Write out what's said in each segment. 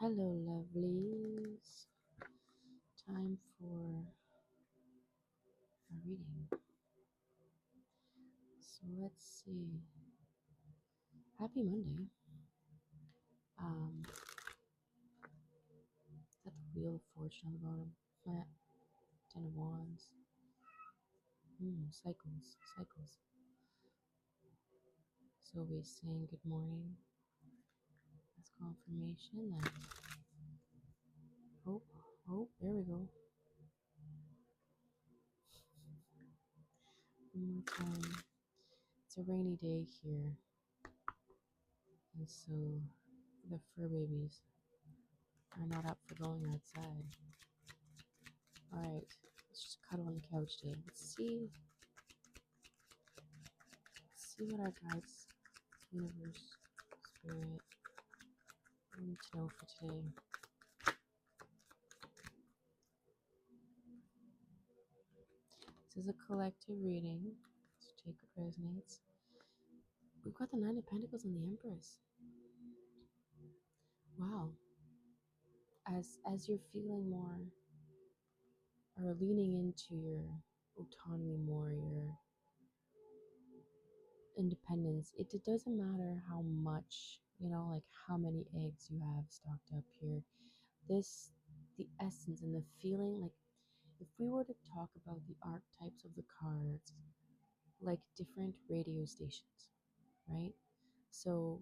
Hello, lovelies. Time for a reading. So let's see. Happy Monday. Got the Wheel of Fortune on the bottom. Ten of Wands. Cycles, cycles. So we're saying good morning. That's confirmation. Then there we go. One more time. It's a rainy day here, and so the fur babies are not up for going outside. All right, let's just cuddle on the couch today. Let's see what our guides, universe, spirit, need to know for today. This is a collective reading, so take what resonates. We've got the Nine of Pentacles and the Empress. Wow. As you're feeling more or leaning into your autonomy more, your independence, it doesn't matter how much, like how many eggs you have stocked up here. The essence and the feeling, like if we were to talk about the archetypes of the cards, like different radio stations, right? So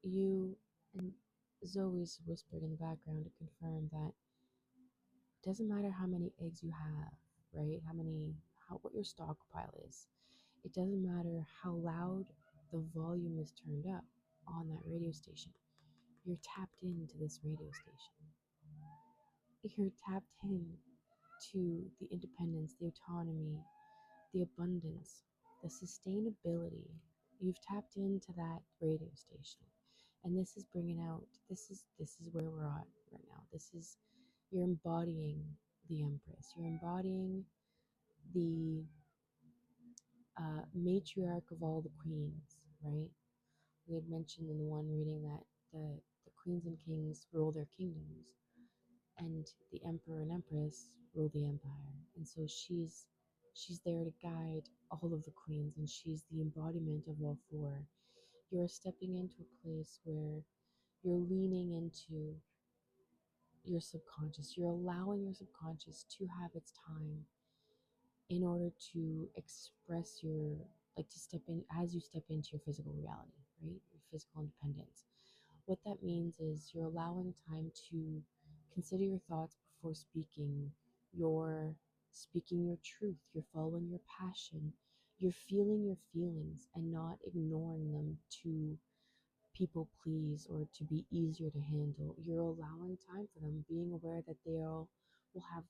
you and Zoe's whispered in the background to confirm that it doesn't matter how many eggs you have, right? What your stockpile is. It doesn't matter how loud the volume is turned up on that radio station. You're tapped into this radio station. You're tapped in to the independence, the autonomy, the abundance, the sustainability. You've tapped into that radio station, and this is bringing out. This is where we're at right now. You're embodying the Empress. You're embodying the matriarch of all the queens, right? We had mentioned in the one reading that the queens and kings rule their kingdoms, and the emperor and empress rule the empire. And so she's there to guide all of the queens, and she's the embodiment of all four. You're stepping into a place where you're leaning into your subconscious. You're allowing your subconscious to have its time in order to express your, like, to step in as you step into your physical reality, right? Your physical independence. What that means is you're allowing time to consider your thoughts before speaking. You're speaking your truth. You're following your passion. You're feeling your feelings and not ignoring them to people please or to be easier to handle. You're allowing time for them, being aware that will have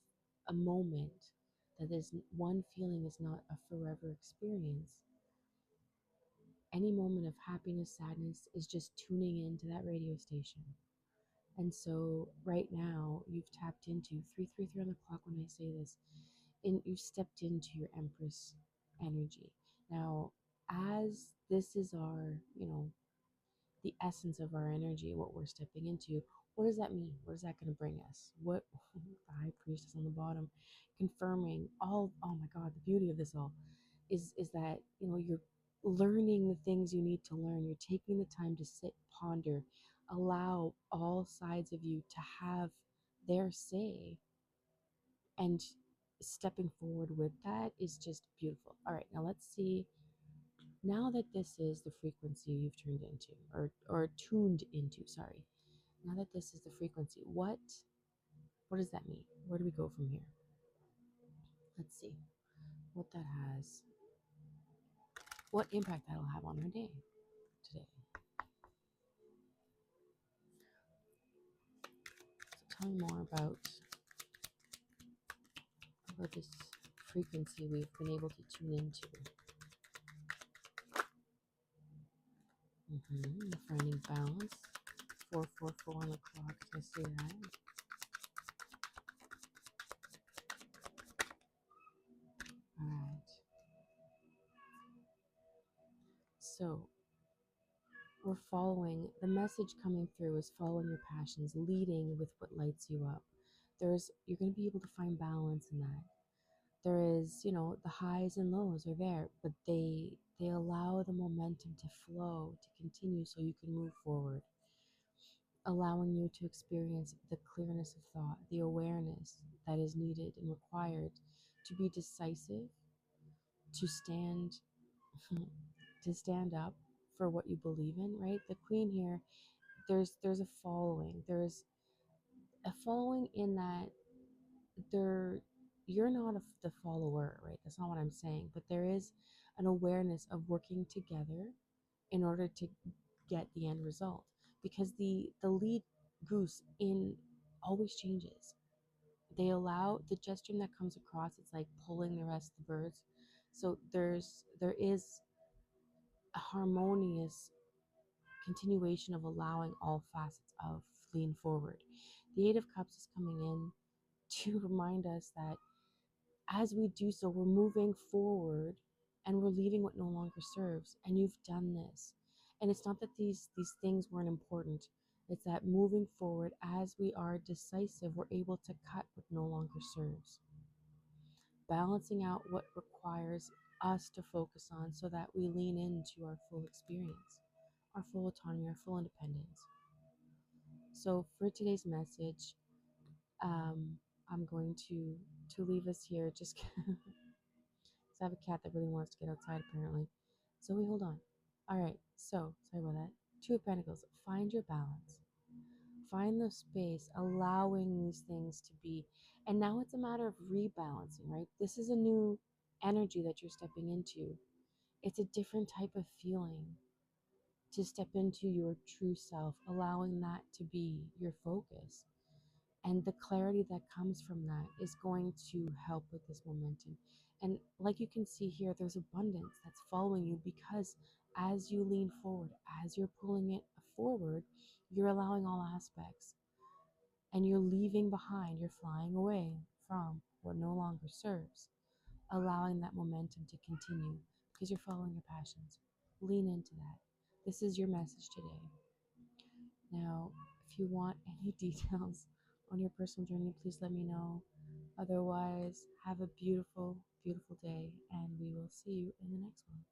a moment, that this one feeling is not a forever experience. Any moment of happiness, sadness is just tuning into that radio station. And so right now you've tapped into 333 on the clock when I say this, and you've stepped into your Empress energy. Now, as this is our, the essence of our energy, what we're stepping into, what does that mean? What is that going to bring us? What the High Priestess on the bottom, confirming all, oh my God, the beauty of this all is that, you're learning the things you need to learn. You're taking the time to sit, ponder, allow all sides of you to have their say, and stepping forward with that is just beautiful. All right, now let's see. Now that this is the frequency you've turned into, or tuned into, sorry. Now that this is the frequency, what does that mean? Where do we go from here? Let's see what that has, what impact that'll have on our day today. So tell me more about this frequency we've been able to tune into. Finding balance. 444 on the clock. Did I say that? Alright. So we're following the message coming through is following your passions, leading with what lights you up. You're going to be able to find balance in that. There is, the highs and lows are there, but they allow the momentum to flow, to continue so you can move forward, allowing you to experience the clearness of thought, the awareness that is needed and required to be decisive, to stand to stand up for what you believe in, right? The queen here, there's a following. There's a following in that there you're not the follower, right? That's not what I'm saying, but there is an awareness of working together in order to get the end result, because the lead goose in always changes. They allow the gesture that comes across, it's like pulling the rest of the birds. So there is a harmonious continuation of allowing all facets of lean forward. The Eight of Cups is coming in to remind us that as we do so, we're moving forward and we're leaving what no longer serves. And you've done this. And it's not that these things weren't important. It's that moving forward, as we are decisive, we're able to cut what no longer serves, balancing out what requires us to focus on so that we lean into our full experience, our full autonomy, our full independence. So for today's message, I'm going to leave us here. Just I have a cat that really wants to get outside apparently. So we hold on. All right. So sorry about that. Two of Pentacles. Find your balance. Find the space, allowing these things to be. And now it's a matter of rebalancing, right? This is a new energy that you're stepping into. It's a different type of feeling to step into your true self, allowing that to be your focus. And the clarity that comes from that is going to help with this momentum. And like you can see here, there's abundance that's following you, because as you lean forward, as you're pulling it forward, you're allowing all aspects, and you're leaving behind, you're flying away from what no longer serves, allowing that momentum to continue because you're following your passions. Lean into that. This is your message today. Now, if you want any details on your personal journey, please let me know. Otherwise, have a beautiful, beautiful day, and we will see you in the next one.